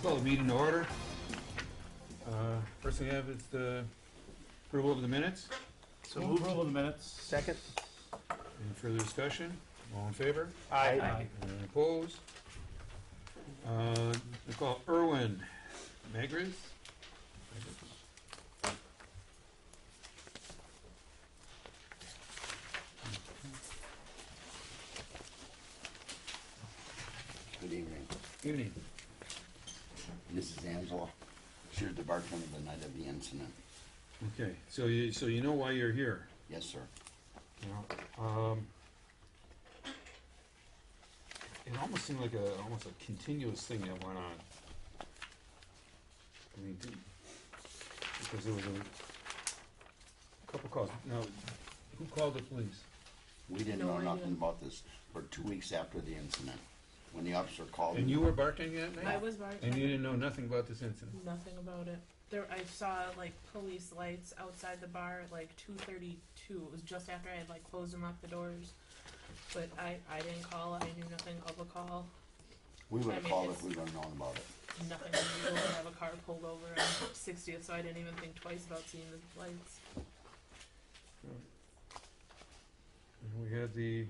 Call the meeting to order. First thing I have is the approval of the minutes. So move approval of the minutes. Second. Any further discussion? All in favor? Aye. Anyone opposed? We call Erwin Magris. Good evening. Evening. This is Angela. She was the bartender the night of the incident. Okay, so you know why you're here. Yes, sir. Now, it almost seemed like almost a continuous thing that went on. I mean, because there was a couple calls. Now, who called the police? We didn't know nothing about this for 2 weeks after the incident. When the officer called And me. you were bartending that night? I was bartending. And you didn't know nothing about this incident? Nothing about it. I saw like police lights outside the bar at like 2:32. It was just after I had like closed and locked the doors. But I didn't call. I knew nothing of a call. We would have I mean, called if we would have known about it. Nothing unusual to have a car pulled over on 60th, so I didn't even think twice about seeing the lights. And we had the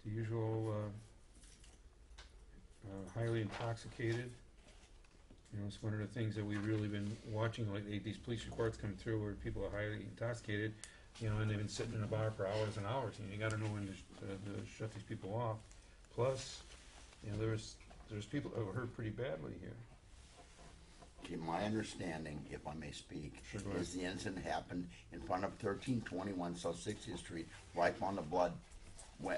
usual highly intoxicated. You know, it's one of the things that we've really been watching, like these police reports come through where people are highly intoxicated, you know, and they've been sitting in a bar for hours and hours, and you got to know when to shut these people off. Plus, you know, there's people that were hurt pretty badly here. Okay, my understanding, if I may speak, Sure, go ahead. is the incident happened in front of 1321 South 60th Street, where I found the blood.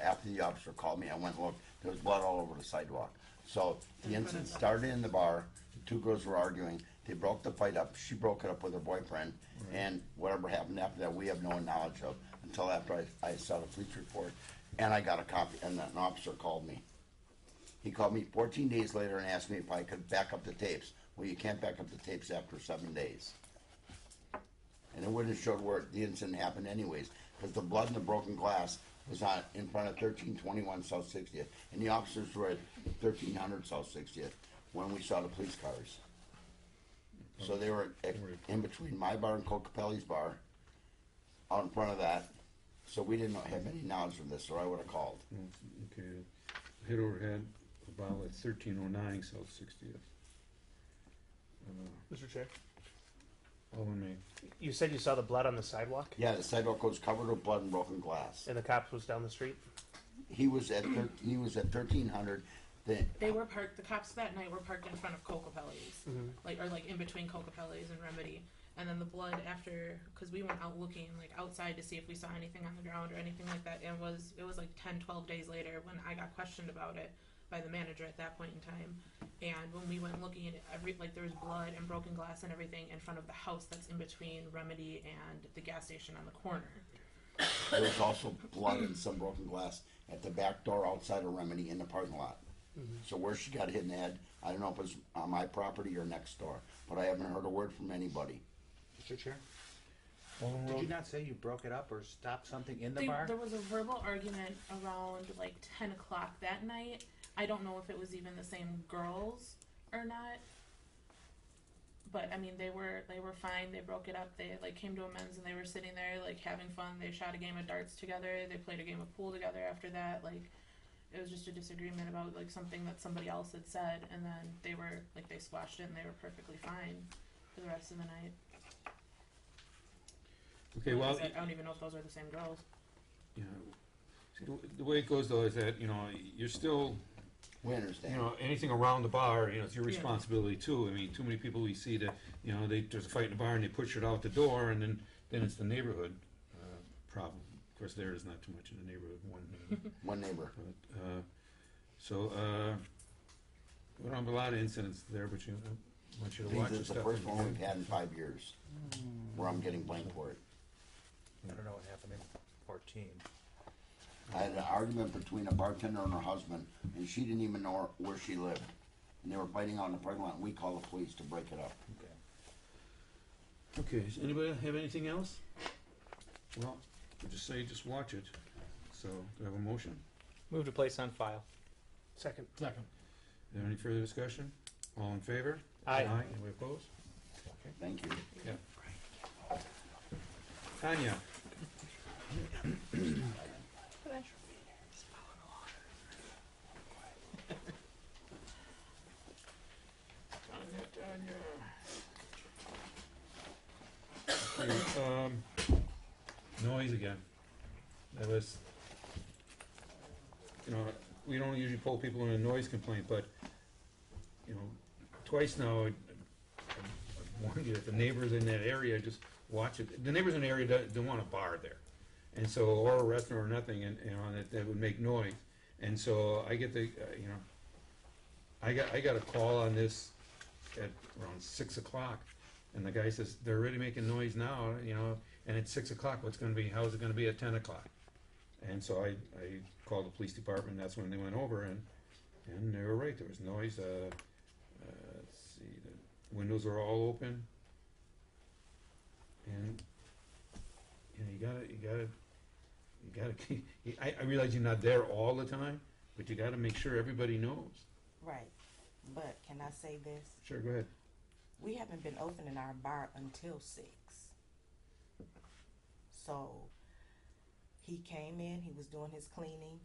After the officer called me, I went and looked. There was blood all over the sidewalk. So the incident started in the bar. The two girls were arguing. They broke the fight up. She broke it up with her boyfriend. Right. And whatever happened after that, we have no knowledge of until after I saw the police report. And I got a copy, and an officer called me. He called me 14 days later and asked me if I could back up the tapes. Well, you can't back up the tapes after 7 days. And it wouldn't have showed where the incident happened anyways, because the blood and the broken glass was on in front of 1321 South 60th, and the officers were at 1300 South 60th when we saw the police cars. So they were in between my bar and Cocapelli's bar, out in front of that. So we didn't have any knowledge of this, or I would have called. Okay, hit overhead about at 1309 South 60th. Mr. Chair, Alderman May. you said you saw the blood on the sidewalk, Yeah, the sidewalk was covered with blood and broken glass. and the cops was down the street. He was at 1300. They were parked. The cops that night were parked in front of Cocapelli's, like in between Cocapelli's and Remedy. And then the blood after, because we went out looking like outside to see if we saw anything on the ground or anything like that. And it was like 10, 12 days later when I got questioned about it by the manager at that point in time. And when we went looking at it, there was blood and broken glass and everything in front of the house that's in between Remedy and the gas station on the corner. There was also blood and some broken glass at the back door outside of Remedy in the parking lot. So where she got hit in the head, I don't know if it was on my property or next door, but I haven't heard a word from anybody. Mr. Chair? Alderman Did you Rhodes? not say you broke it up or stopped something in the bar? There was a verbal argument around like 10 o'clock that night. I don't know if it was even the same girls or not. But I mean, they were fine. They broke it up. They like came to amends and they were sitting there like having fun. They shot a game of darts together. They played a game of pool together after that. Like it was just a disagreement about like something that somebody else had said, and then they were like they squashed it and they were perfectly fine for the rest of the night. Okay, well, I don't even know if those are the same girls. you know, see, the way it goes though is that, you know, you're still, We understand. you know, anything around the bar, you know, it's your responsibility too. I mean, too many people we see that, you know, there's a fight in the bar and they push it out the door, and then it's the neighborhood problem. Of course, there is not too much in the neighborhood, One neighbor. but, so we don't have a lot of incidents there, but I want you to watch This is the the stuff. first one we've had in 5 years where I'm getting blamed for it. I don't know what happened in 14. I had an argument between a bartender and her husband, and she didn't even know where she lived. And they were fighting out in the parking lot, and we called the police to break it up. Okay. Okay, does anybody have anything else? Well, I just say just watch it. So, do I have a motion? Move to place on file. Second. Is there any further discussion? All in favor? Aye. Anybody opposed? Thank you. Tanya? Okay, noise again. That was, you know, we don't usually pull people in a noise complaint, but, you know, twice now, I warned you that the neighbors in that area, just watch it. The neighbors in the area don't want a bar there. And so, or a restaurant or nothing, and, you know, that would make noise. And so I get the, you know, I got a call on this at around 6 o'clock. And the guy says, they're already making noise now, you know, and it's 6 o'clock, how's it gonna be at 10 o'clock? And so I called the police department, that's when they went over, and they were right, there was noise, let's see, the windows are all open. And, you know, you gotta keep, I realize you're not there all the time, but you gotta make sure everybody knows. Right, but can I say this? Sure, go ahead. We haven't been open in our bar until 6. So he came in, he was doing his cleaning,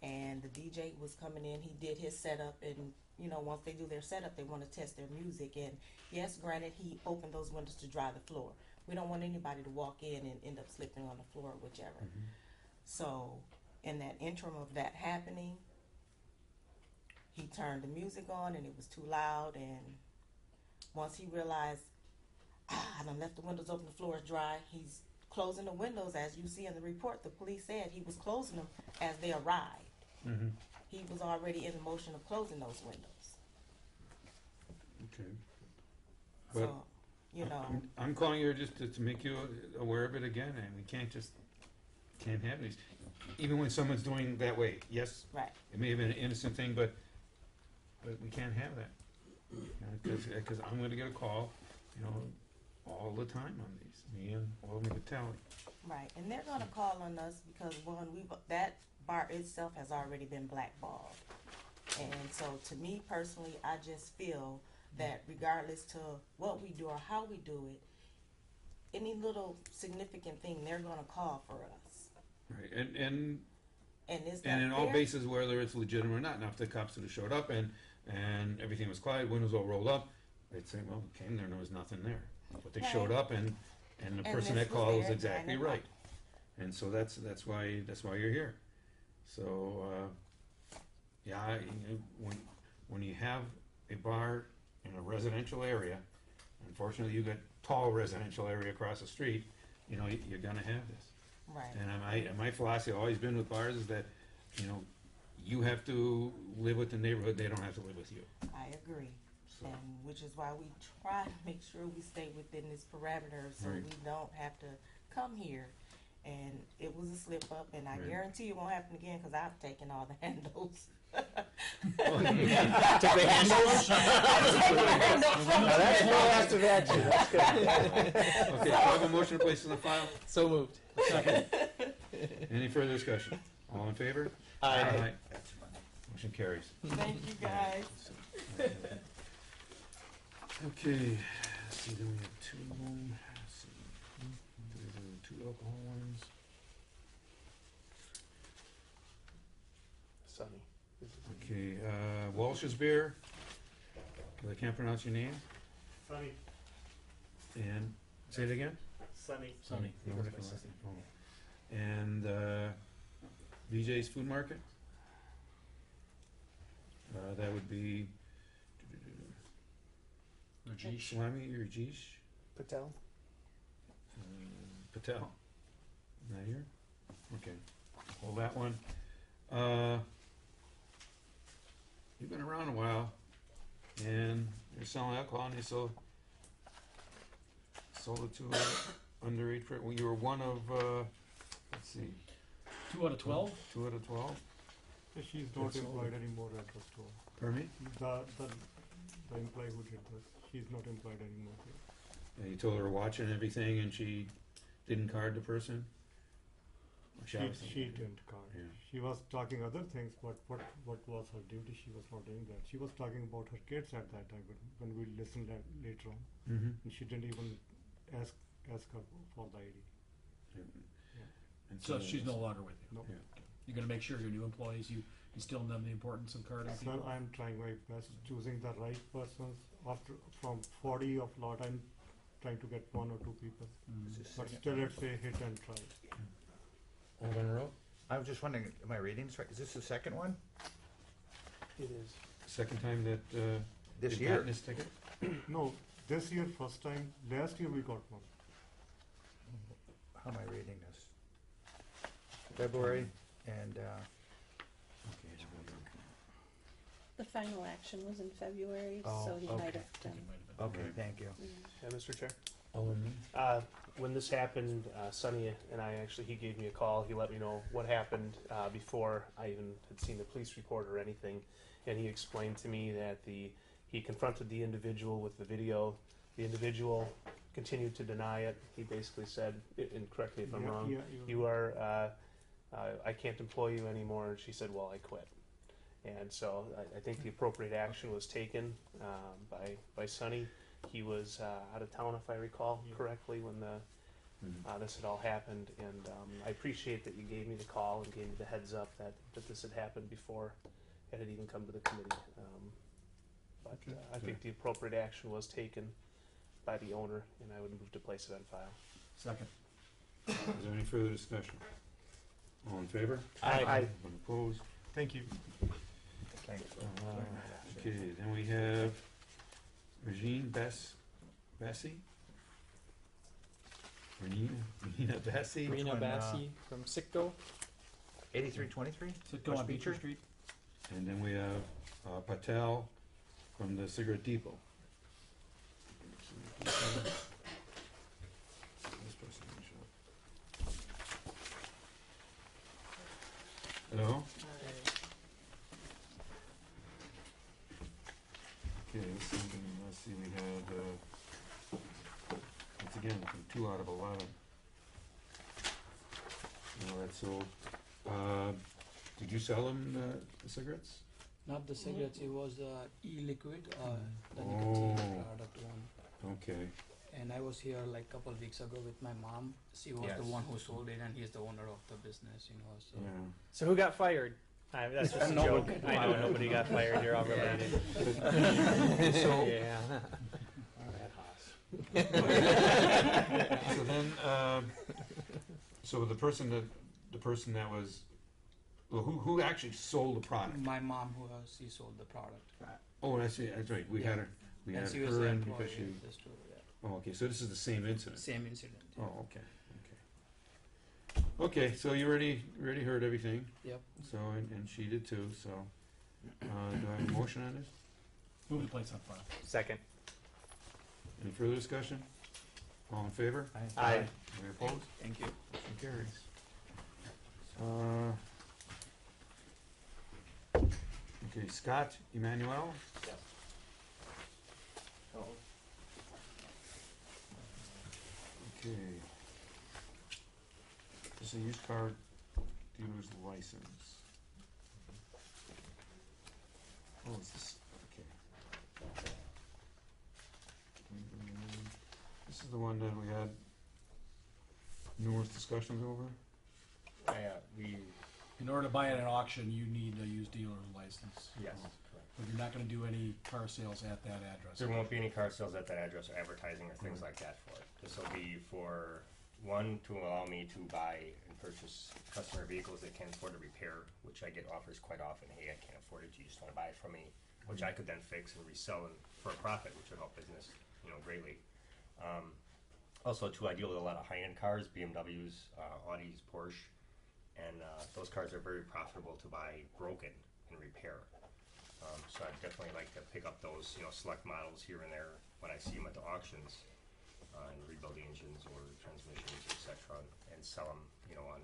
and the DJ was coming in. He did his setup, and you know, once they do their setup, they want to test their music. And yes, granted, he opened those windows to dry the floor. We don't want anybody to walk in and end up slipping on the floor or whichever. Mm-hmm. So in that interim of that happening, he turned the music on, and it was too loud. And once he realized, I done left the windows open, the floor is dry, he's closing the windows. As you see in the report, the police said he was closing them as they arrived. Mm-hmm. He was already in the motion of closing those windows. Okay. But So, you know, I'm calling you just to make you aware of it again, and we can't have these. Even when someone's doing that way, yes, right. it may have been an innocent thing, but we can't have that. Because I'm going to get a call, you know, all the time on these. Me and all of them tell me. Right, and they're gonna call on us because that bar itself has already been blackballed. And so to me personally, I just feel that regardless to what we do or how we do it, any little significant thing, they're gonna call for us. Right, and Is that in all fair? bases, whether it's legitimate or not. Now, if the cops would have showed up and everything was quiet, windows all rolled up, they'd say, well, we came there and there was nothing there. But they showed Right. up and the And person this that was called was there, exactly 9 o'clock. right. And so that's why you're here. So yeah, when you have a bar in a residential area, unfortunately you got tall residential area across the street, you know, you're gonna have this. Right. And my philosophy always been with bars is that, you know, you have to live with the neighborhood, they don't have to live with you. I agree. So, And which is why we try to make sure we stay within this parameter so Right. we don't have to come here. And it was a slip up, and I Right. guarantee it won't happen again because I've taken all the handles. Took the handles? Now that's proactive action, that's good. Okay, do I have a motion to place in the file? So moved. Any further discussion? All in favor? Aye. Motion carries. Thank you, guys. Okay, let's see, then we have two more. Let's see. There's two alcohol ones. Sunny. Okay, Walsh's Beer, 'cause I can't pronounce your name, Sunny. and, say it again? Sunny. No, what if it's last name? Oh. And, VJ's Food Market? That would be Swami or Rajesh Patel. Patel. Not here? Okay, hold that one. You've been around a while, and you're selling alcohol, and you sold it to underage. Well, you were one of, let's see, 2 out of 12? 2 out of 12. She's not employed anymore at the store. Pardon me? The employee who did this, she's not employed anymore here. And you told her to watch and everything, and she didn't card the person. She didn't call. Yeah. She was talking other things, but what was her duty? She was not doing that. She was talking about her kids at that time, but when we listened later on, Mm-hmm. and she didn't even ask her for the ID. And So she's no longer with you. No. Yeah. You're gonna make sure your new employees, you instill in them the importance of carding Sir, people? I'm trying my best, choosing the right persons. After from 40 of lot, I'm trying to get 1 or 2 people. But still, it's a hit and try. Hold on a row. I was just wondering, am I reading this right? Is this the second one? It is. Second time that This you've year? gotten this ticket? No, this year first time. Last year we got one. How am I reading this? February and, Okay, it's really okay. The final action was in February, Oh, so he okay. might have I done. think it might have been. okay, thank you. Mr. Chair. Alderman? When this happened, Sonny and I actually, he gave me a call. He let me know what happened before I even had seen the police report or anything. And he explained to me that he confronted the individual with the video. The individual continued to deny it. He basically said, and correct me if I'm wrong, you are, I can't employ you anymore. And she said, well, I quit. And so I think the appropriate action was taken by Sonny. He was out of town, if I recall correctly, when this had all happened. And I appreciate that you gave me the call and gave me the heads up that this had happened before it had even come to the committee. But I think the appropriate action was taken by the owner, and I would move to place it on file. Second. Is there any further discussion? All in favor? Aye. Anyone opposed? Thank you. Thanks. Okay, then we have Regina Bessie? Regina Bessie? Rena one, Bassi from Sicko. 8323? So go on West Beecher Beecher? Street? And then we have Patel from the Cigarette Depot. This person didn't show up. Hello? Okay, let's see, we had, once again, from 2 out of 11. No, that's sold. Did you sell them the cigarettes? Not the cigarettes, it was e-liquid, the Oh. nicotine product one. Okay. And I was here like a couple of weeks ago with my mom. She was the Yes. one who sold it, and he's the owner of the business, you know. So Yeah. So who got fired? That's just a No joke. one. I know nobody got fired. You're all related. So, Yeah. so then, so the person that was, well, who actually sold the product? my mom, she sold the product, Oh, that's right. We had her. We and had she was the her in employee because she. of the store. Yeah. Oh, okay. So this is the same incident. Same incident. Yeah. Oh, okay. Okay, so you already heard everything. Yep. So and she did too. So do I have a motion on this? Move the place on file. Second. Any further discussion? All in favor? Aye. Any opposed? Thank you. Motion carries. Okay, Scott Emmanuel. Okay. This is a used car dealer's license. Oh, is this, okay. This is the one that we had numerous discussions over? In order to buy it at auction, you need a used dealer license. Yes, Oh. correct. But you're not gonna do any car sales at that address. There won't be any car sales at that address or advertising or things like that for it. This will be for, one, to allow me to buy and purchase customer vehicles that can't afford to repair, which I get offers quite often, hey, I can't afford it, you just wanna buy it from me, which I could then fix and resell and for a profit, which would help business, greatly. Also, too, I deal with a lot of high-end cars, BMWs, Audis, Porsche, and those cars are very profitable to buy broken and repair. So I'd definitely like to pick up those, select models here and there when I see them at the auctions, and rebuild the engines or transmissions, etc., and sell them, on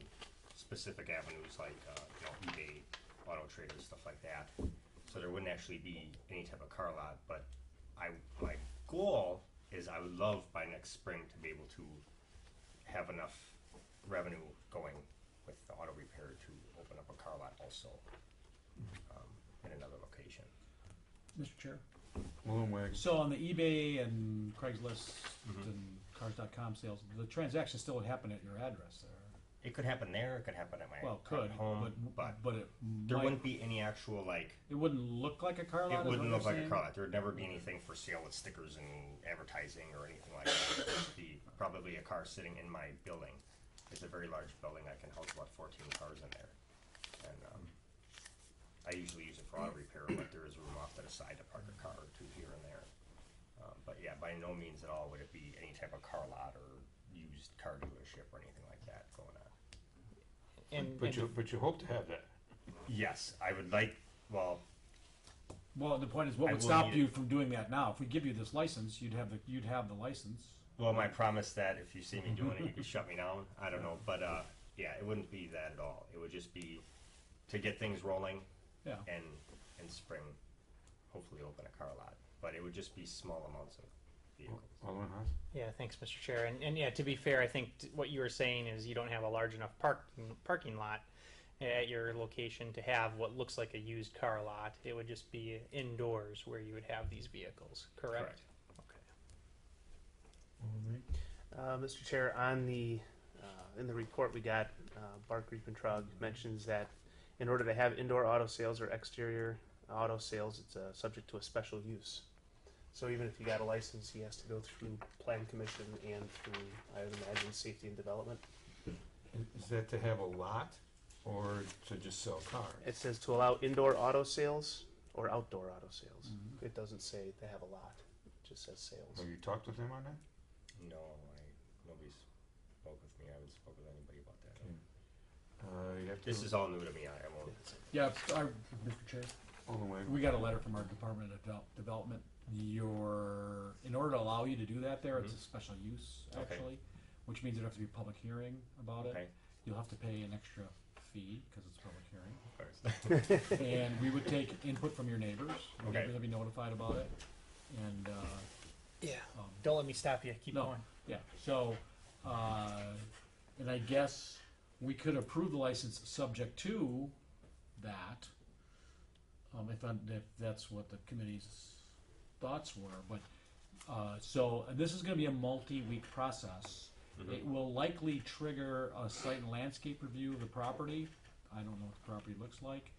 specific avenues like, eBay, Auto Trader, stuff like that. So there wouldn't actually be any type of car lot, but my goal is I would love by next spring to be able to have enough revenue going with the auto repair to open up a car lot also, in another location. Mr. Chair. Balloon wagon. So on the eBay and Craigslist Mhm. and Cars.com sales, the transaction still would happen at your address there. It could happen there, it could happen at my Well, could, home, but it there might, wouldn't be any actual, like, it wouldn't look like a car lot. it is wouldn't what look you're like a saying? car lot. There would never be anything for sale with stickers and advertising or anything like that. It would be probably a car sitting in my building. It's a very large building. I can house about 14 cars in there. And I usually use it for auto repair, but there is room off to the side to park a car or two here and there. But yeah, by no means at all would it be any type of car lot or used car dealership or anything like that going on. But you hope to have that. Yes, I would like, well, Well, the point is, what I would will stop need you it. from doing that now? If we give you this license, you'd have the license. well, my promise that if you see me doing it, you could shut me down. I don't know, but yeah, it wouldn't be that at all. It would just be to get things rolling Yeah. and in spring, hopefully open a car lot. But it would just be small amounts of vehicles. Alderman Haas? Yeah, thanks, Mr. Chair. And yeah, to be fair, I think what you were saying is you don't have a large enough parking lot at your location to have what looks like a used car lot. It would just be indoors where you would have these vehicles, correct? Correct. Okay. Mr. Chair, on the in the report we got, Bart Griepentrog mentions that in order to have indoor auto sales or exterior auto sales, it's subject to a special use. So even if you got a license, he has to go through Plan Commission and through, I would imagine, Safety and Development. Is that to have a lot or to just sell cars? It says to allow indoor auto sales or outdoor auto sales. It doesn't say they have a lot. It just says sales. Have you talked with him on that? No, nobody spoke with me. I haven't spoken with anybody about that. You have to. This is all new to me. I won't. Yeah, Mr. Chair. Alderman Wagon. We got a letter from our Department of Development. In order to allow you to do that there, it's a special use, Okay. actually, which means there'd have to be a public hearing about it. Okay. You'll have to pay an extra fee, because it's a public hearing. Of course. And we would take input from your neighbors. Your Okay. neighbors would be notified about it. And, Yeah. um, Don't let me stop you. Keep No. going. yeah, so, and I guess we could approve the license subject to that, if that's what the committee's thoughts were, but, so, and this is gonna be a multi-week process. Mhm. It will likely trigger a site and landscape review of the property. I don't know what the property looks like.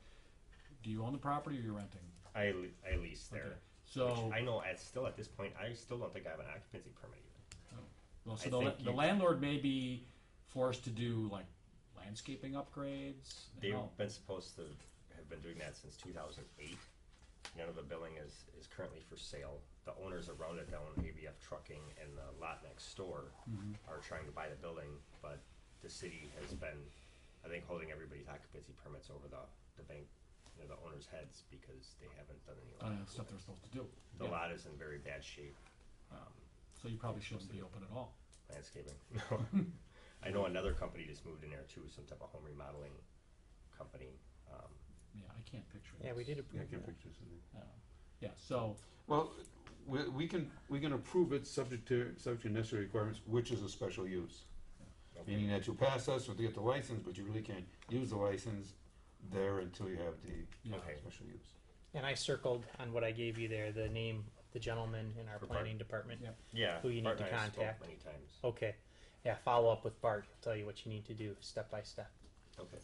Do you own the property or you're renting? I lease there. Okay. So, Which I know at this point, I still don't think I have an occupancy permit even. well, so I the think the you- landlord may be forced to do like landscaping upgrades. They've No. been supposed to have been doing that since 2008. None of the building is currently for sale. The owners around it, down ABF Trucking and the lot next door, are trying to buy the building, but the city has been, I think, holding everybody's occupancy permits over the bank, the owners' heads because they haven't done any On the landscaping. stuff they're supposed to do. The Yeah. lot is in very bad shape. So you probably shouldn't be open at all. Landscaping. I know another company just moved in there too, some type of home remodeling company. Yeah, I can't picture it. Yeah, we did Yeah, approve I can that. picture something. Yeah, so, Well, we can approve it subject to necessary requirements, which is a special use. Okay. Meaning that you pass us or to get the license, but you really can't use the license there until you have the yeah. Okay. special use. And I circled on what I gave you there the name of the gentleman in our For planning Bart. department. Yeah. Yeah. Who you need Bart to and I have spoke contact. many times. Okay. Yeah, follow up with Bart. He'll tell you what you need to do step by step. Okay.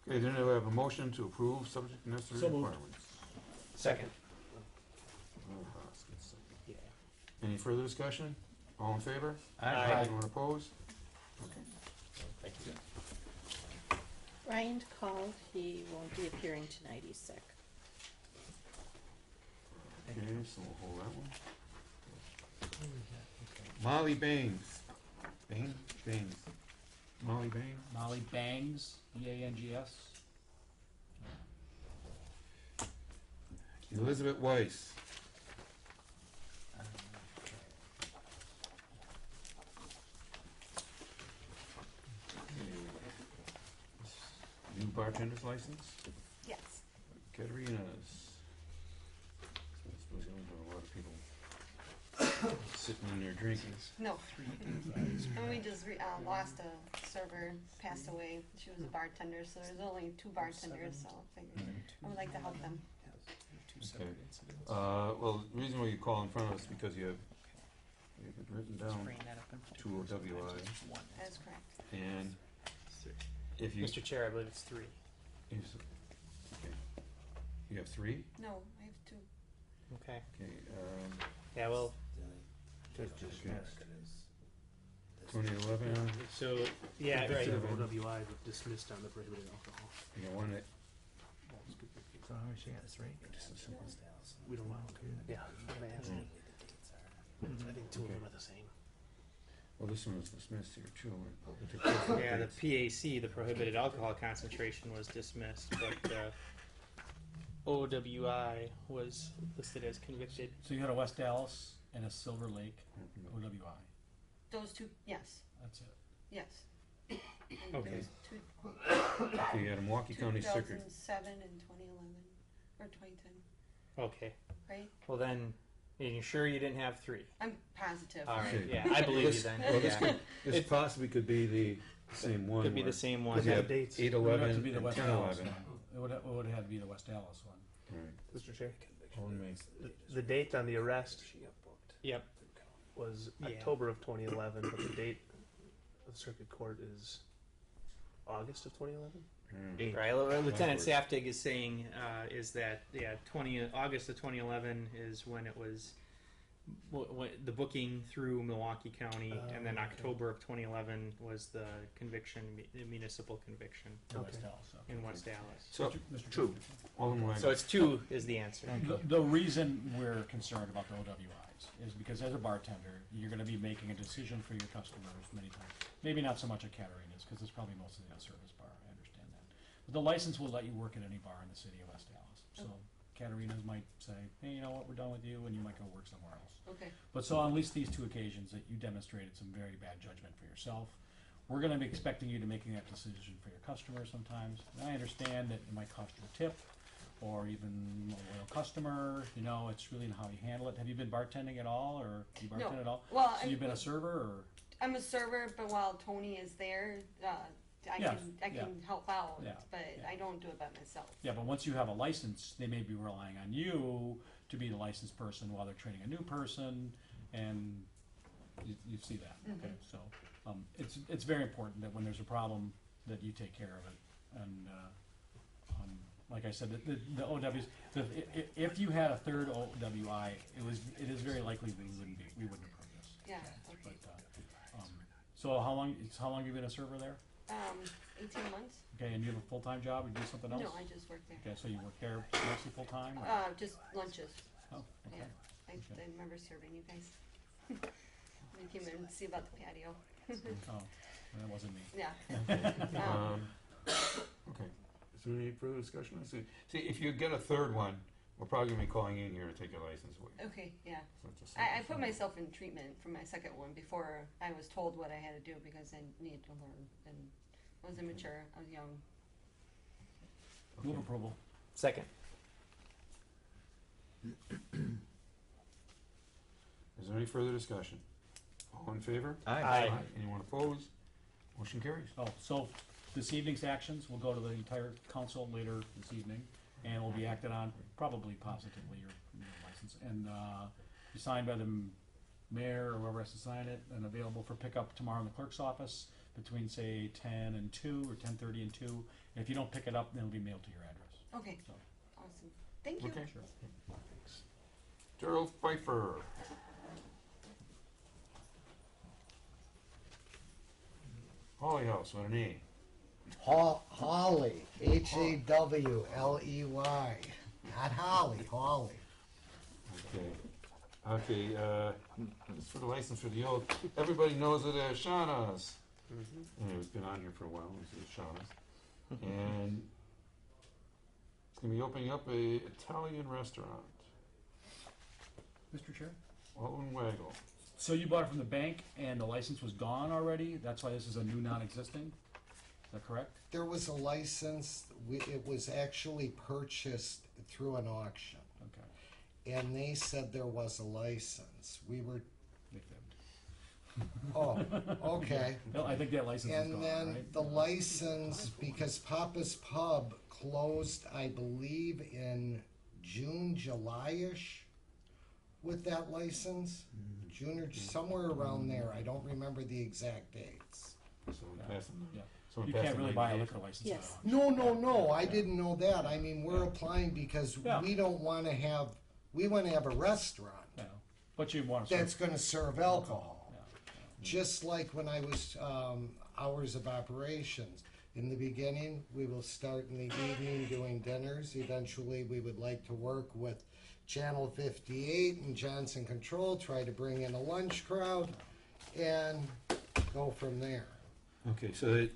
Okay, then I'll have a motion to approve subject to necessary So moved. requirements. Second. Yeah. Any further discussion? All in favor? Aye. Anyone opposed? Thank you. Ryan called, he won't be appearing tonight, he's sick. Okay, so we'll hold that one. Molly Baines. Baines. Molly Baines? Molly Bangs, Bangs. Elizabeth Weiss. New bartender's license? Yes. Katerina's. So I suppose you don't have a lot of people sitting in their drinking. No. And we just lost a server, passed away. She was a bartender, so there's only 2 bartenders, so I figured I would like to help them. Okay. Well, the reason why you call in front of us is because you have it written down 2 OWI, That's correct. and if you, Mr. Chair, I believe it's 3. okay, you have 3? No, I have 2. Okay. Okay, Yeah, well, Just dismissed. 2011, So, yeah, right. convicted of OWI, but dismissed on the prohibited alcohol. you got one that, So how much you got, 3? We don't want, yeah, I'm gonna ask. I think 2 of them are the same. well, this one was dismissed here too. Yeah, the PAC, the prohibited alcohol concentration, was dismissed, but OWI was listed as convicted. So you had a West Dallas and a Silver Lake OWI. Those 2, yes, That's it. yes. And Okay. there's Okay, you had a Milwaukee County Circuit. 2007 and 2011, or 2010, Okay. right? Well then, and you're sure you didn't have 3? I'm positive. All right. Okay. Yeah, I believe you then. Well, this Yeah. could, this possibly could be the same one. Could be where- the same one. Because you What have dates? 8, It would have to 11, be the and West 10, Dallas 11. one. It would have had to be the West Dallas one. Right. Mr. Chair, Hold me. the date on the arrest Yep. was Yeah. October of 2011, but the date of the circuit court is August of 2011? Mm. Right. Lieutenant Backwards. Saftig is saying is that August of 2011 is when it was the booking through Milwaukee County, and then okay. October of 2011 was the conviction, the municipal conviction The West Okay. Dallas. Okay. in West Dallas. So, Mr. True. Alderman Weigel. So it's 2 is the answer. The reason we're concerned about the OWIs is because as a bartender, you're going to be making a decision for your customers many times. Maybe not so much at Caterina's, because it's probably mostly a service bar, I understand that. But the license will let you work at any bar in the city of West Dallas. So Caterina's might say, hey, you know what, we're done with you, and you might go work somewhere else. Okay. But so on at least these 2 occasions that you demonstrated some very bad judgment for yourself. We're going to be expecting you to making that decision for your customers sometimes. And I understand that it might cost you a tip or even a loyal customer. You know, it's really how you handle it. Have you been bartending at all, or do you bartend No. at all? Well, So you've been a server, or? I'm a server, but while Tony is there, I Yeah, can help out, Yeah, but yeah. I don't do it by myself. Yeah, but once you have a license, they may be relying on you to be the licensed person while they're training a new person, and you see that. Okay, so it's very important that when there's a problem that you take care of it. And like I said, the OWs. If you had a third OWI, it is very likely we wouldn't approve this. Yeah, okay. But so how long have you been a server there? 18 months? Okay, and you have a full-time job, or do you do something else? No, I just work there. Okay, so you work there mostly full-time? or- Just lunches. Oh, okay. Yeah, I remember serving you guys. We came in to see about the patio. Oh, that wasn't me. Yeah. Okay. Is there any further discussion? See, if you get a third one, we're probably gonna be calling in here to take your license away. Okay, yeah. So it's a I simple put thing. myself in treatment for my second one before I was told what I had to do because I needed to learn and I was immature. I was young. Move approval. Second. Is there any further discussion? All in favor? Aye. Anyone opposed? Motion carries. Oh, so this evening's actions will go to the entire council later this evening, and will be acted on, probably positively, your license, and be signed by the mayor or whoever has to sign it, and available for pickup tomorrow in the clerk's office between, say, 10 and 2, or 10:30 and 2. And if you don't pick it up, then it'll be mailed to your address. Okay. So. Awesome. Thank you. Okay. Sure. Gerald Pfeiffer. Holly House with an E. Hawley, Hawley, not Holly, Hawley. Okay, this is for the license for the old, everybody knows it as Shauna's. Anyway, it's been on here for a while, this is Shauna's. And it's gonna be opening up a Italian restaurant. Mr. Chair? Alderman Weigel. So you bought it from the bank, and the license was gone already? That's why this is a new non-existing? Is that correct? There was a license, it was actually purchased through an auction. Okay. And they said there was a license. We were, They fibbed. Oh, okay. No, I think that license is And gone, then right? the license, because Papa's Pub closed, I believe, in June, July-ish with that license. June or somewhere around there. I don't remember the exact dates. So we pass them. Yeah. So we You pass can't them really like buy a they- liquor license. Yes. now. No, I didn't know that. I mean, we're applying because Yeah. we don't want to have, we want to have a restaurant Yeah. But you want to. that's going to serve alcohol. Yeah. Just like when I was hours of operations. In the beginning, we will start in the evening doing dinners. Eventually, we would like to work with Channel 58 and Johnson Control, try to bring in a lunch crowd, and go from there. Okay, so it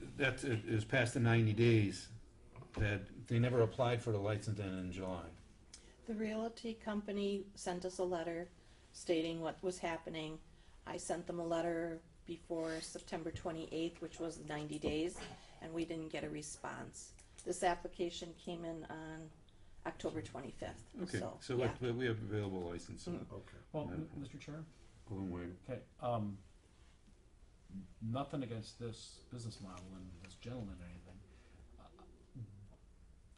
was past the 90 days that they never applied for the license then in July. The realty company sent us a letter stating what was happening. I sent them a letter before September 28th, which was 90 days, and we didn't get a response. This application came in on October 25th. Okay, so yeah. we have available license. Okay. Well, Yeah. Mr. Chair? Hold on, wait. Okay, nothing against this business model and this gentleman or anything.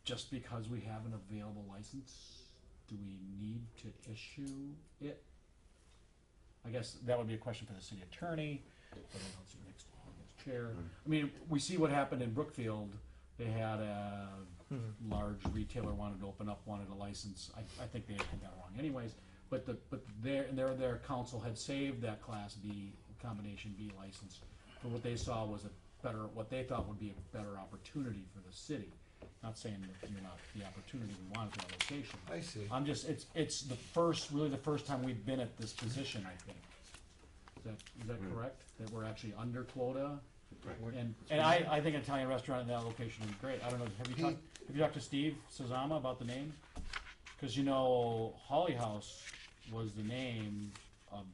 Just because we have an available license, do we need to issue it? I guess that would be a question for the city attorney, but I don't see next chair. I mean, we see what happened in Brookfield. They had a large retailer wanted to open up, wanted a license. I think they had that wrong anyways. But their council had saved that Class B, Combination B license for what they saw was what they thought would be a better opportunity for the city. Not saying that you're not the opportunity we wanted for that location. I see. I'm just, it's really the first time we've been at this position, I think. Is that correct? That we're actually under quota? Right. And I think an Italian restaurant in that location would be great. I don't know, have you talked to Steve Sazama about the name? Cause you know, Holly House was the name of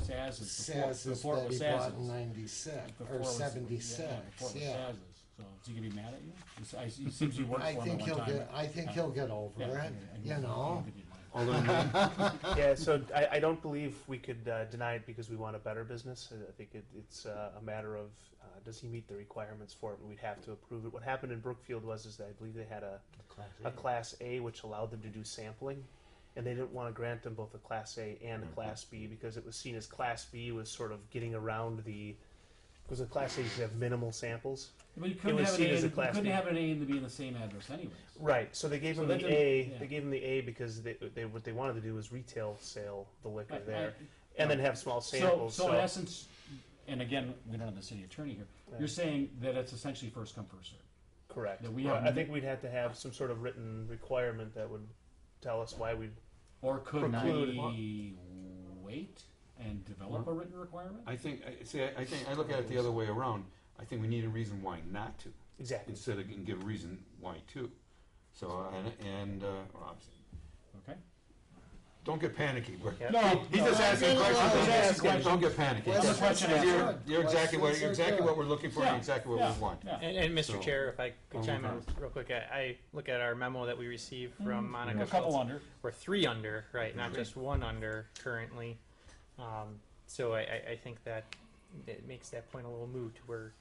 Saz's before it that was he bought in Saz's. 96 Before or it was- 76. Yeah, before it was Yeah. Saz's. So is he gonna be mad at you? He seems he worked for I him think at one time. I think he'll get over Yeah, it. yeah, You know. Although, Yeah, so I don't believe we could deny it because we want a better business. I think it's a matter of does he meet the requirements for it, and we'd have to approve it. What happened in Brookfield was that I believe they had a Class A, which allowed them to do sampling, and they didn't want to grant them both a Class A and a Class B because it was seen as Class B was sort of getting around because a Class A you could have minimal samples. But you It couldn't was have seen an as a A, you Class couldn't B. have an A and be in the same address anyways. Right, so they gave So them that the didn't- A. yeah. They gave them the A because what they wanted to do was retail sale the liquor Right, there, right. and then have small samples. So in essence, and again, we don't have the city attorney here, you're saying that it's essentially first come, first served. Correct. That we have I think we'd have to have some sort of written requirement that would tell us why we. Or could Preclude. we wait and develop a written requirement? I think I look at it the other way around. I think we need a reason why not to, Exactly. instead of give a reason why to. So obviously, Okay. don't get panicky. Yeah. No, He's just asking no, questions. no, Don't no, ask no. questions. Don't get panicky. Well, Just- the question is you're, good. you're exactly Questions are exactly good. what we're looking for and exactly what we want. Yeah. And Mr. So- Chair, if I could Oh, chime in okay. real quick, I look at our memo that we received from Monica We're a couple Schultz. under. We're 3 under, right, not Three. just 1 under currently. So I think that it makes that point a little moot. We're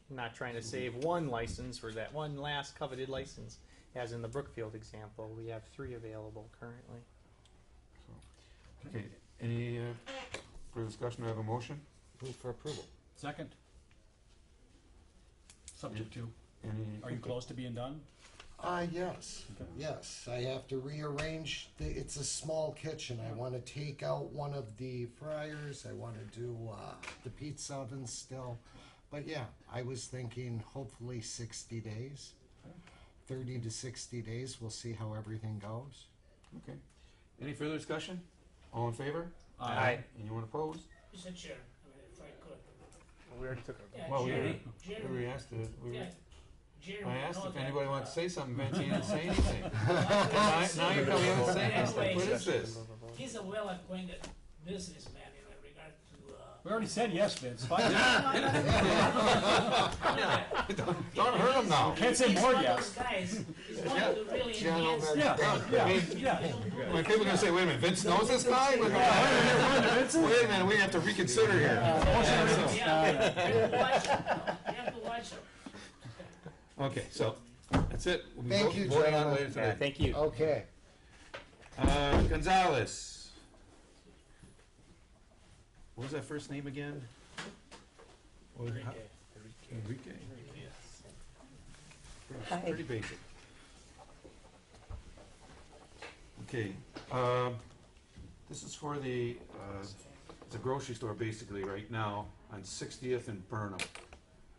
not trying to save 1 license or that one last coveted license. As in the Brookfield example, we have 3 available currently. Okay. Any further discussion? I have a motion. Move for approval. Second. Subject to. Any? Are you close to being done? Yes. Okay. Yes. I have to rearrange. It's a small kitchen. I want to take out one of the fryers. I want to do the pizza oven still. But yeah, I was thinking hopefully 60 days. 30 to 60 days. We'll see how everything goes. Okay. Any further discussion? All in favor? Aye. Anyone opposed? Mr. Chair, if I could. We already took our. Yeah, Well, Jerry, we asked it. Jerry, I asked know if that, anybody wanted to say something, Vince. He didn't say anything. now you're coming in and saying anything. What is this? He's a well-acquainted businessman in regard to. We already said yes, Vince. Fine. Don't hurt him now. Can't say more He's one of yes. those guys. He's going to really enhance. Yeah, I mean, yeah. when people are going to say, wait a minute, Vince knows this guy? We're in the Wait a minute, we have to reconsider here. You have to watch it. You have to watch it. Okay, so, that's it. We'll be Thank you, voting on it gentlemen. later today. Thank you. Okay. Gonzalez. What was that first name again? What was it? Enrique. Hi. Pretty basic. Okay, this is for the, it's a grocery store basically right now on 60th and Burnham.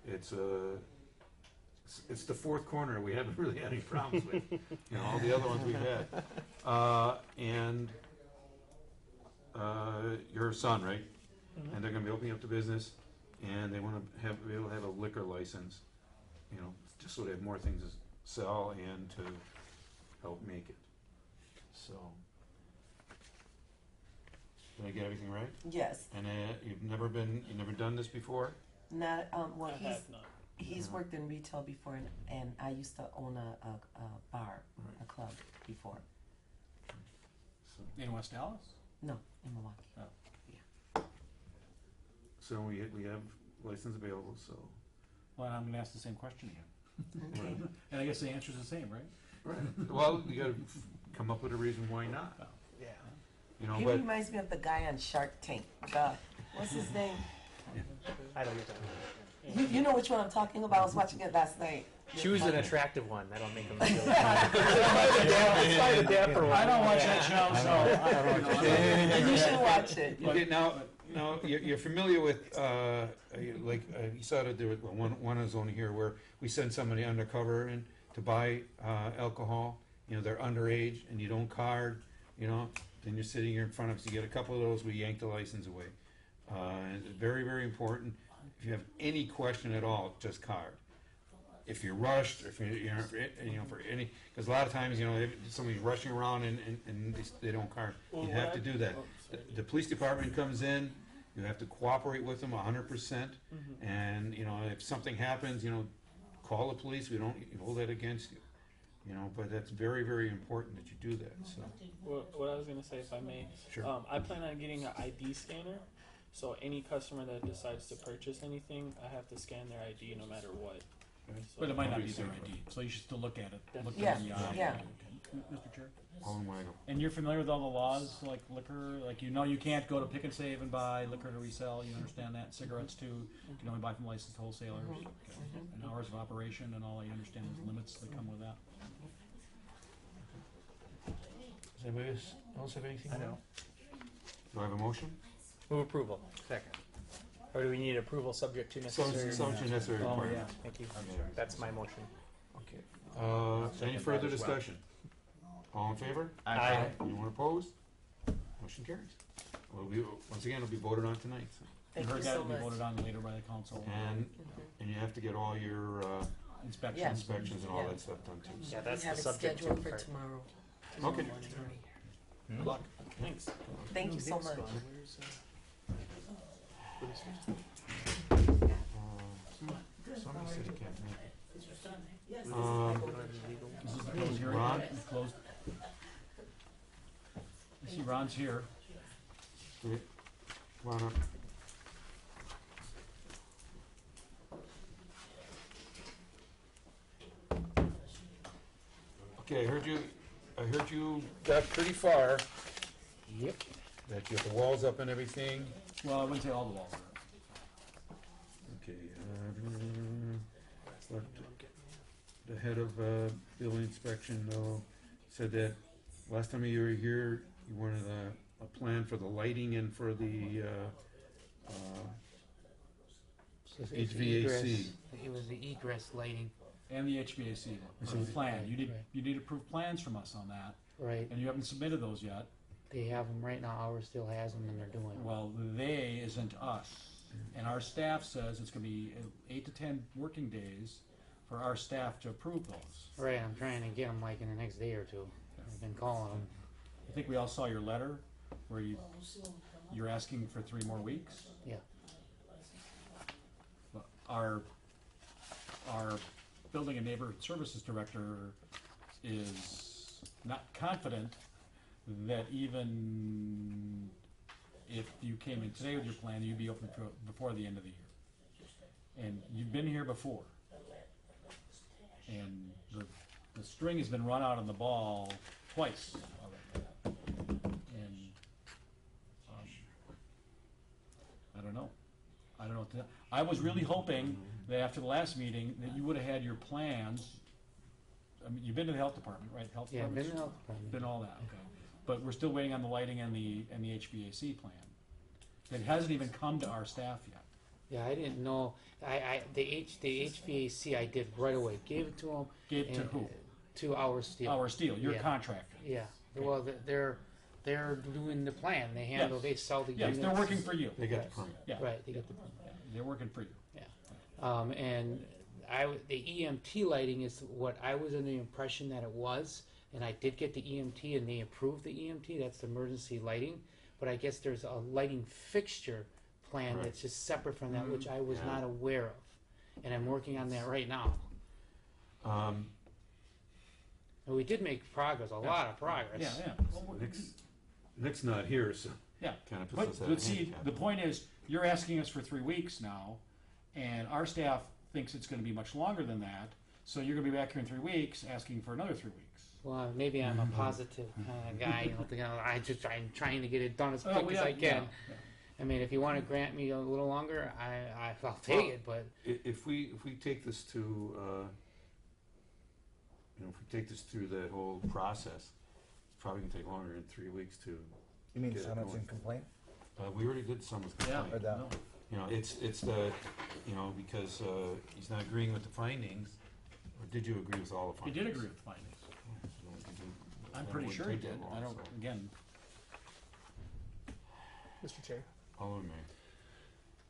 It's the fourth corner we haven't really had any problems with. You know, all the other ones we've had. And your son, right? And they're gonna be opening up the business, and they wanna be able to have a liquor license, you know, just so they have more things to sell and to help make it. So, did I get everything right? Yes, And you've never done this before? not, well, I have not. he's worked in retail before, and I used to own a bar, a club before. So, In West Dallas? No, in Milwaukee. so we have license available, so. Well, I'm gonna ask the same question again. Okay. And I guess the answer's the same, right? Right. Well, you gotta come up with a reason why not. Yeah. You know, He but reminds me of the guy on Shark Tank. What's his name? I don't get that. You know which one I'm talking about. I was watching it last night. Choose an attractive one. That'll make them feel. I don't watch that show, so I don't know. You should watch it. okay, now you're familiar with you saw that there was one is only here where we send somebody undercover in to buy alcohol. You know, they're underage and you don't card. You know, then you're sitting here in front of us. You get a couple of those, we yank the license away. And it's very, very important. If you have any question at all, just card. If you're rushed, or if for any, because a lot of times, if somebody's rushing around and they don't card, you have to do that. The police department comes in, you have to cooperate with them 100%, and, if something happens, call the police, we don't hold that against you. But that's very, very important that you do that, so. What I was gonna say, if I may, Sure. I plan on getting an ID scanner. So any customer that decides to purchase anything, I have to scan their ID no matter what. So But it might not be their ID, so you should still look at it. Look Yeah, at the eye. yeah. Mr. Chair? Alden Weigel. And you're familiar with all the laws, like liquor, like you can't go to Pick and Save and buy liquor to resell, you understand that? Cigarettes too, you can only buy from licensed wholesalers. Okay. And hours of operation and all, you understand those limits that come with that? Does anybody else have anything? I know. Do I have a motion? Move approval. Second. Or do we need approval subject to necessary? Subject to necessary Oh, requirements. yeah. Thank you. That's my motion. Okay. Any further discussion? All in favor? Aye. Anyone opposed? Motion carries. Once again, it'll be voted on tonight. So. Thank You you heard that so will be much. voted on later by the council. And you have to get all your Inspections. inspections and all that stuff done too. Yeah, that's We have the it subject to scheduled for part. tomorrow. Okay. Good luck. Thanks. Thank you so much. Somebody said he can't make it. It's your son, eh? Yes. This is the closed hearing. Ron? It's closed. I see Ron's here. Wait, come on up. Okay, I heard you got pretty far. Yep. That you have the walls up and everything. Well, I wouldn't say all the walls are up. Okay, but the head of building inspection though said that last time you were here, you wanted a plan for the lighting and for the HVAC. It was the egress lighting. And the HVAC, So the the- plan. You need approved plans from us on that, Right. and you haven't submitted those yet. They have them right now. Ours still has them, and they're doing them. Well, they isn't us. And our staff says it's gonna be 8 to 10 working days for our staff to approve those. Right. I'm trying to get them like in the next day or two. I've been calling them. I think we all saw your letter where you're asking for 3 more weeks. Yeah. But our building and neighborhood services director is not confident that even if if you came in today with your plan, you'd be open before the end of the year. And you've been here before. And the string has been run out on the ball twice already. And I don't know. I was really hoping that after the last meeting that you would have had your plans. I mean, you've been to the health department, right? Health Yeah, department? been in the health department. Been all that, okay. But we're still waiting on the lighting and the HVAC plan. It hasn't even come to our staff yet. Yeah, I didn't know. The HVAC I did right away. Gave it to them. Gave to who? To Our Steel. Our Steel, your Yeah. contractor. Yeah. Okay. Well, they're doing the plan. They handle. Yes. They sell the Yes, units. they're working for you. They get Yes. the permit. Yeah. Right. They get the permit. Yeah, they're working for you. And the EMT lighting is what I was under the impression that it was, and I did get the EMT, and they approved the EMT. That's the emergency lighting, but I guess there's a lighting fixture plan Right. that's just separate from that, which I was Yeah. not aware of, and I'm working on that right now. And we did make progress, a lot of progress. Yeah, yeah. Nick's not here, so Yeah. kind of puts But, us at but a see, handicap. the point is, you're asking us for 3 weeks now, and our staff thinks it's gonna be much longer than that, so you're gonna be back here in 3 weeks, asking for another 3 weeks. Well, maybe I'm a positive kind of guy. I'm trying to get it done as quick as I can. Yeah. I mean, if you want to grant me a little longer, I'll take it. But If we take this to, if we take this through the whole process, it's probably gonna take longer than 3 weeks to. You mean get it summons going. and complaint? We already did someone's Yeah. complaint. Or that? No. You know, it's the, because he's not agreeing with the findings, or did you agree with all the He findings? did agree with the findings. I'm Well, pretty it sure he wouldn't take did. that long, I don't, so. again, Mr. Chair. All in, man.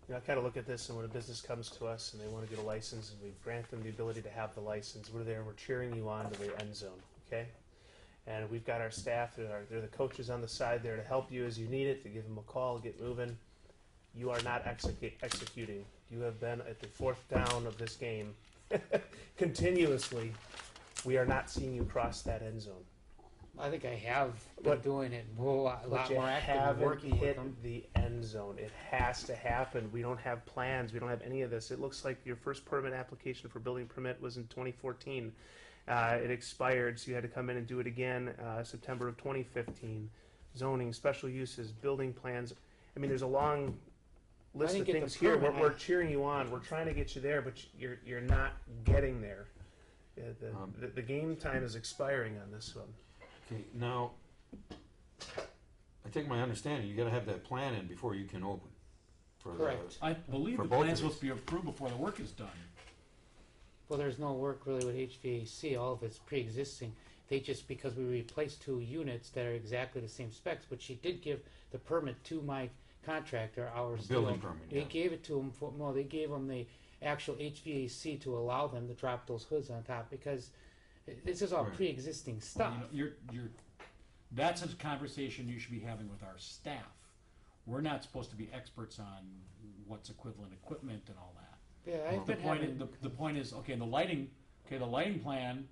You know, I kind of look at this, and when a business comes to us and they want to get a license, and we grant them the ability to have the license, we're there, we're cheering you on to the end zone, okay? And we've got our staff, they're the coaches on the side there to help you as you need it, to give them a call, get moving. You are not executing. You have been at the fourth down of this game continuously. We are not seeing you cross that end zone. I think I have been But- doing it a lot But you more active and haven't working with hit them. the end zone. It has to happen. We don't have plans. We don't have any of this. It looks like your first permit application for building permit was in 2014. It expired, so you had to come in and do it again September of 2015. Zoning, special uses, building plans. I mean, there's a long list didn't of get the things here. permit. We're cheering you on. We're trying to get you there, but you're not getting there. The game time is expiring on this one. Okay, now, I take my understanding, you gotta have that plan in before you can open. For the- Correct. I believe For the both plan's of these. supposed to be approved before the work is done. Well, there's no work really with HVAC. All of it's pre-existing. They just, because we replaced 2 units that are exactly the same specs, but she did give the permit to my contractor, Our Steel. building permit, They yeah. gave it to them they gave them the actual HVAC to allow them to drop those hoods on top, because this is all Right. pre-existing stuff. You're, that's a conversation you should be having with our staff. We're not supposed to be experts on what's equivalent equipment and all that. Yeah, I've The been point, having, the point is, okay, the lighting plan,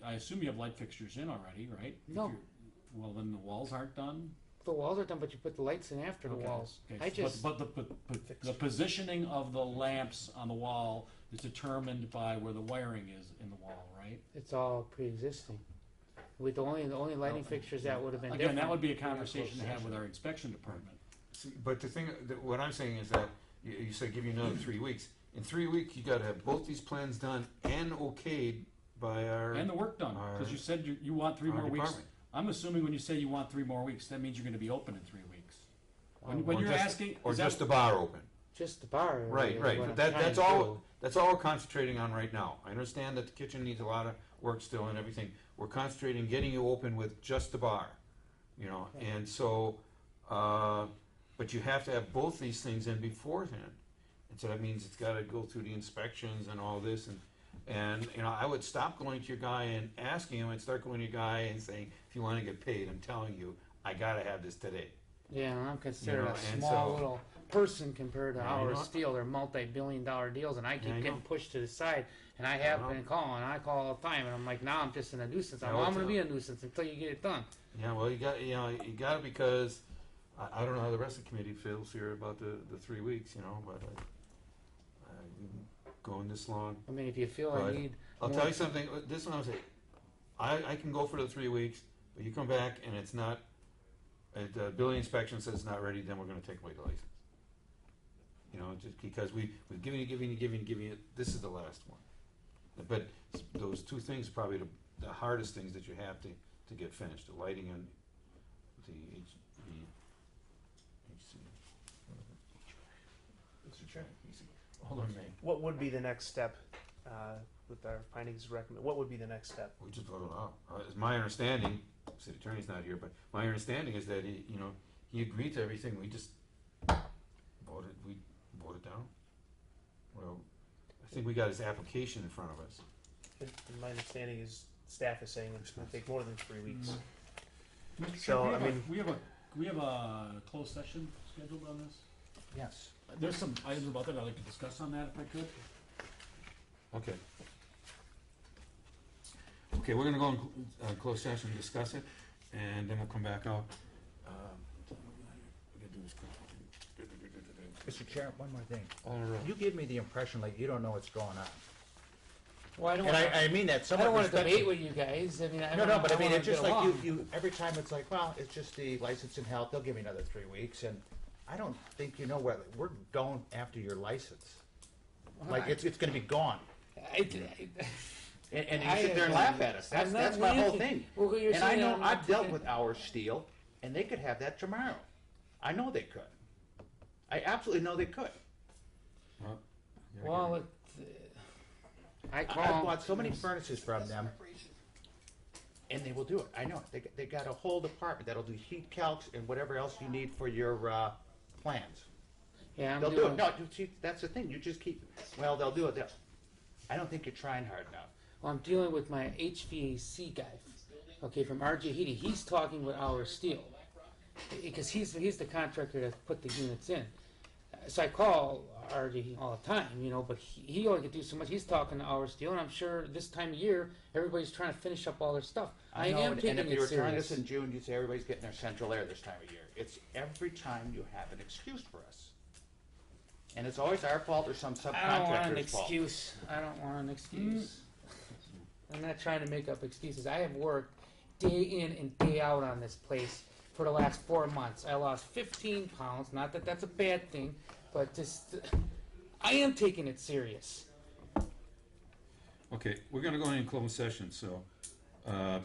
I assume you have light fixtures in already, right? If No. you're- Well, then the walls aren't done? the walls are done, but you put the lights in after the Okay, walls. okay. I just, But the positioning of the lamps on the wall is determined by where the wiring is in the wall, right? it's all pre-existing. With the only lighting fixtures that would have been Again, different. that would be a conversation to have with our inspection department. See, but the thing, what I'm saying is that, you said give you another 3 weeks. In 3 weeks, you gotta have both these plans done and okayed by our. And the work done, because you said you want 3 our more weeks. department. I'm assuming when you say you want 3 more weeks, that means you're gonna be open in 3 weeks. When Or you're just- asking, Or is that- just the bar open. Just the bar. Right, is right, what but I'm trying that's to all, do. that's all we're concentrating on right now. I understand that the kitchen needs a lot of work still and everything. We're concentrating getting you open with just the bar, and so, but you have to have both these things in beforehand. And so that means it's gotta go through the inspections and all this, and I would stop going to your guy and asking him and start going to your guy and saying, if you wanna get paid, I'm telling you, I gotta have this today. Yeah, and I'm considered a and small so- little person compared to Yeah, I Our know. Steel. They're multi-billion-dollar deals, and I keep Yeah, I getting know. pushed to the side. And I have I know. been calling. I call all the time, and I'm like, now I'm just in a nuisance. Yeah, I'm well, going to it's be a nuisance until you get it done. Yeah, well, you got, you gotta because, I don't know how the rest of the committee feels here about the 3 weeks, you know, but going this long. I mean, if you feel I But need I'll more- tell you something, this is what I'm saying. I can go for the 3 weeks, but you come back and it's not, the building inspection says it's not ready, then we're gonna take away the license. You know, just because we've given you, this is the last one. But those two things are probably the hardest things that you have to get finished, the lighting and the HC. Mr. Chairman, hold on a minute. What would be the next step with our findings recommend? What would be the next step? We just voted out. It's my understanding, city attorney's not here, but my understanding is that he agreed to everything. We just voted down. Well, I think we got his application in front of us. And my understanding is staff is saying it's going to take more than 3 weeks. Mr. So, Chair, I mean, we have a closed session scheduled on this. Yes. There's some items about that I'd like to discuss on that if I could. Okay. Okay, we're gonna go in closed session and discuss it, and then we'll come back out. We gotta do this quick. Mr. Chair, one more thing. All in a row. You give me the impression like you don't know what's going on. Well, I don't And wanna, I mean that I somewhat don't want to respectfully. debate with you guys. I mean, No, but I mean, wanna it's just get like along. you, every time it's like, well, it's just the license and health, they'll give me another 3 weeks, and I don't think you know where, we're going after your license. Like, it's gonna be gone. And you sit there and laugh at us, that's my whole thing. Well, you're And I saying know, I'm not I've dealt taking- with Our Steel, and they could have that tomorrow. I know they could. I absolutely know they could. Well, yeah, Well, I I've call. bought so many furnaces from them, and they will do it. I know it. They got a whole department that'll do heat calcs and whatever else you need for your plans. Yeah, I'm They'll do doing. it. No, see, that's the thing. You just keep. Well, they'll do it. I don't think you're trying hard enough. Well, I'm dealing with my HVAC guy. Okay, from RJ Heating. He's talking with Our Steel because he's the contractor that put the units in. So I call RJ all the time, you know, but he only can do so much. He's talking to Our Steel, and I'm sure this time of year everybody's trying to finish up all their stuff. I know, am taking and if it you were trying serious. this in June, you'd say everybody's getting their central air this time of year. It's every time you have an excuse for us, and it's always our fault or some I don't want an subcontractor's fault. excuse. I don't want an excuse. I'm not trying to make up excuses. I have worked day in and day out on this place for the last 4 months. I lost 15 pounds. Not that that's a bad thing, but just I am taking it serious. Okay, we're gonna go in closed session, so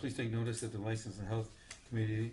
please take notice that the License and Health Committee